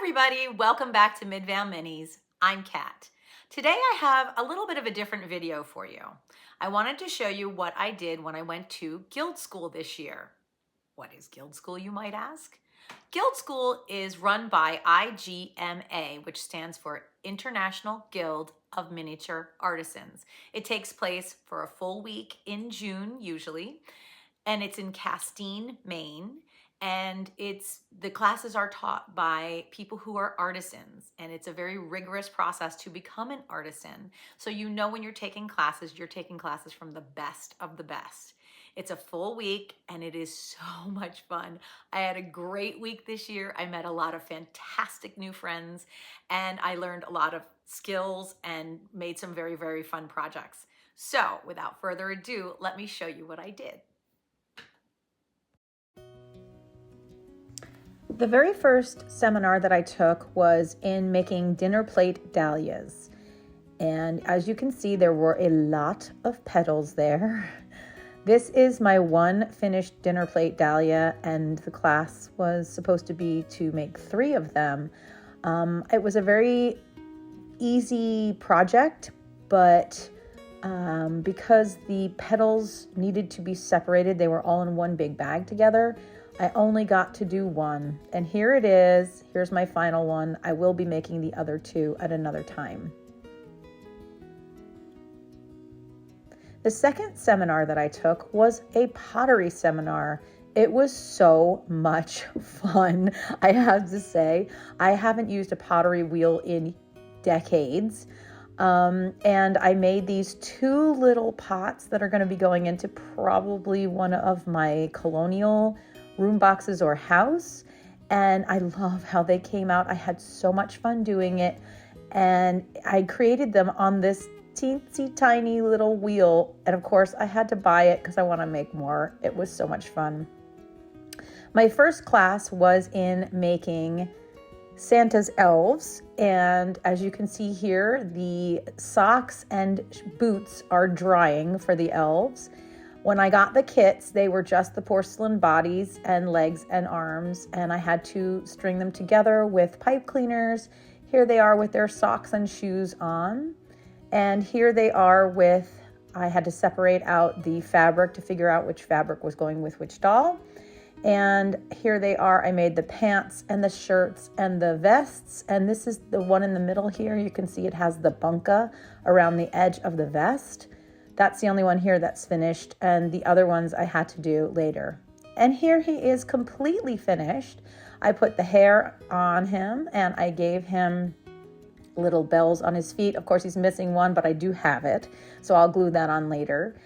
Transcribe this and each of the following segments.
everybody, welcome back to Midvale Minis. I'm Kat. Today I have a little bit of a different video for you. I wanted to show you what I did when I went to Guild School this year. What is Guild School, you might ask? Guild School is run by IGMA, which stands for International Guild of Miniature Artisans. It takes place for a full week in June usually, and it's in Castine, Maine. And the classes are taught by people who are artisans, and it's a very rigorous process to become an artisan. So you know when you're taking classes from the best of the best. It's a full week and it is so much fun. I had a great week this year. I met a lot of fantastic new friends and I learned a lot of skills and made some very, very fun projects. So without further ado, let me show you what I did. The very first seminar that I took was in making dinner plate dahlias. And as you can see, there were a lot of petals there. This is my one finished dinner plate dahlia, and the class was supposed to be to make 3 of them. It was a very easy project, but because the petals needed to be separated, they were all in one big bag together. I only got to do one, and here it is. Here's my final one. I will be making the other 2 at another time. The second seminar that I took was a pottery seminar. It was so much fun, I have to say. I haven't used a pottery wheel in decades, and I made these 2 little pots that are going to be going into probably one of my colonial room boxes or house, and I love how they came out. I had so much fun doing it, and I created them on this teensy tiny little wheel, and of course I had to buy it because I want to make more. It was so much fun. My first class was in making Santa's elves, and as you can see here, the socks and boots are drying for the elves. When I got the kits, they were just the porcelain bodies and legs and arms, and I had to string them together with pipe cleaners. Here they are with their socks and shoes on, and here they are with, I had to separate out the fabric to figure out which fabric was going with which doll. And here they are. I made the pants and the shirts and the vests, and this is the one in the middle here. You can see it has the bunka around the edge of the vest. That's the only one here that's finished, and the other ones I had to do later. And here he is completely finished. I put the hair on him, and I gave him little bells on his feet. Of course, he's missing one, but I do have it, so I'll glue that on later.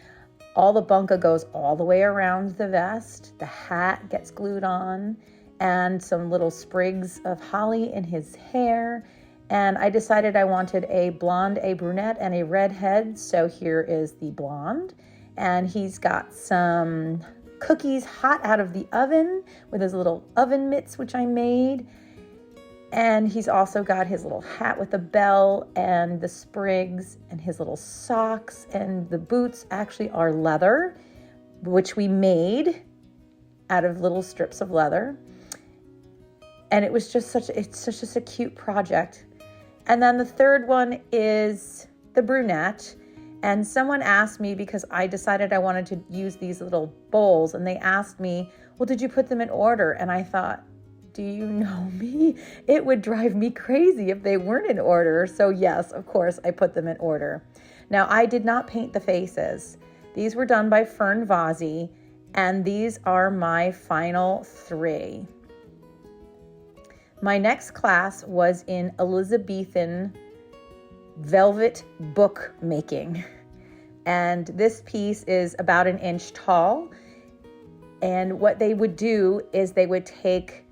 All the bunka goes all the way around the vest. The hat gets glued on, and some little sprigs of holly in his hair. And I decided I wanted a blonde, a brunette, and a redhead. So here is the blonde. And he's got some cookies hot out of the oven with his little oven mitts, which I made. And he's also got his little hat with the bell and the sprigs and his little socks. And the boots actually are leather, which we made out of little strips of leather. And it was just just a cute project. And then the third one is the brunette. And someone asked me, because I decided I wanted to use these little bowls, and they asked me, well, did you put them in order? And I thought, do you know me? It would drive me crazy if they weren't in order. So yes, of course, I put them in order. Now, I did not paint the faces. These were done by Fern Vazzi, and these are my final 3. My next class was in Elizabethan velvet book making. And this piece is about 1 inch tall. And what they would do is they would take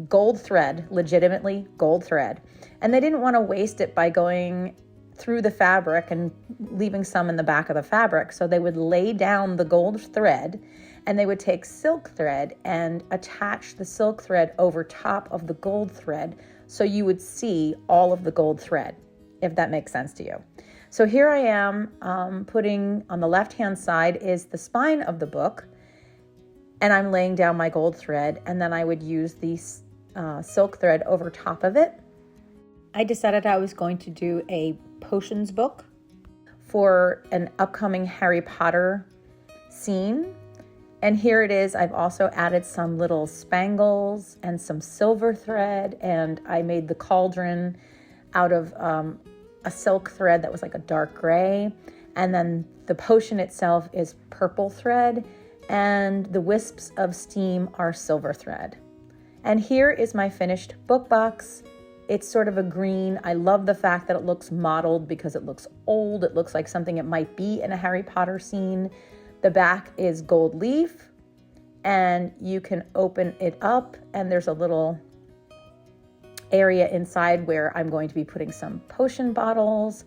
gold thread, legitimately gold thread, and they didn't want to waste it by going through the fabric and leaving some in the back of the fabric. So they would lay down the gold thread, and they would take silk thread and attach the silk thread over top of the gold thread, so you would see all of the gold thread, if that makes sense to you. So here I am putting, on the left-hand side is the spine of the book, and I'm laying down my gold thread, and then I would use the silk thread over top of it. I decided I was going to do a potions book for an upcoming Harry Potter scene. And here it is. I've also added some little spangles and some silver thread, and I made the cauldron out of a silk thread that was like a dark gray. And then the potion itself is purple thread, and the wisps of steam are silver thread. And here is my finished book box. It's sort of a green. I love the fact that it looks mottled because it looks old. It looks like something it might be in a Harry Potter scene. The back is gold leaf, and you can open it up, and there's a little area inside where I'm going to be putting some potion bottles,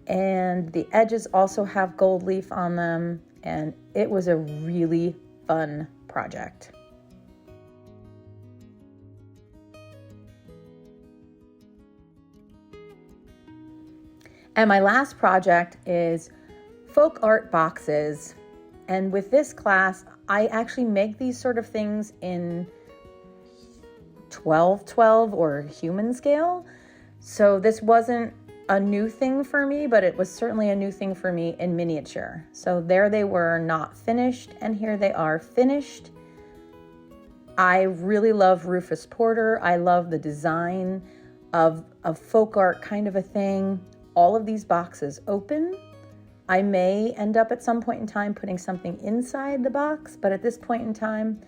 and the edges also have gold leaf on them, and it was a really fun project. And my last project is folk art boxes. And with this class, I actually make these sort of things in 1212 or human scale. So this wasn't a new thing for me, but it was certainly a new thing for me in miniature. So there they were, not finished, and here they are finished. I really love Rufus Porter. I love the design of folk art kind of a thing. All of these boxes open. I may end up at some point in time putting something inside the box, but at this point in time,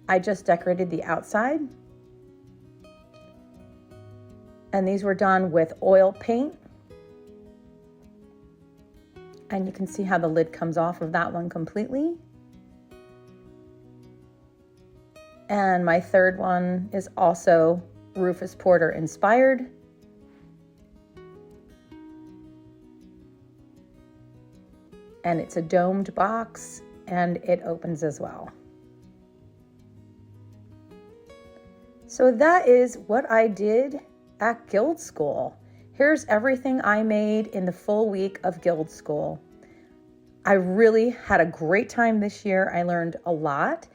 I just decorated the outside. And these were done with oil paint. And you can see how the lid comes off of that one completely. And my third one is also Rufus Porter inspired. And it's a domed box, and it opens as well. So that is what I did at Guild School. Here's everything I made in the full week of Guild School. I really had a great time this year. I learned a lot,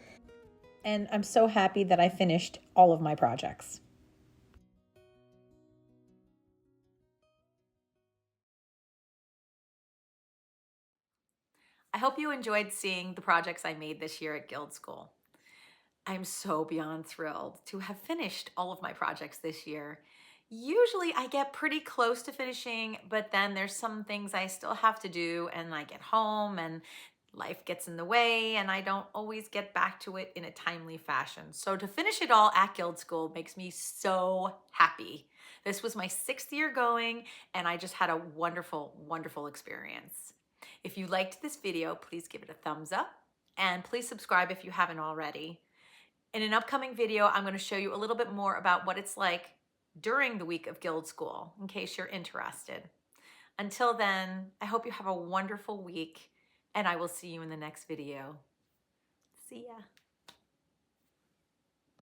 and I'm so happy that I finished all of my projects. I hope you enjoyed seeing the projects I made this year at Guild School. I'm so beyond thrilled to have finished all of my projects this year. Usually I get pretty close to finishing, but then there's some things I still have to do, and I get home and life gets in the way, and I don't always get back to it in a timely fashion. So to finish it all at Guild School makes me so happy. This was my 6th year going, and I just had a wonderful, wonderful experience. If you liked this video, please give it a thumbs up, and please subscribe if you haven't already. In an upcoming video, I'm going to show you a little bit more about what it's like during the week of Guild School, in case you're interested. Until then, I hope you have a wonderful week, and I will see you in the next video. See ya.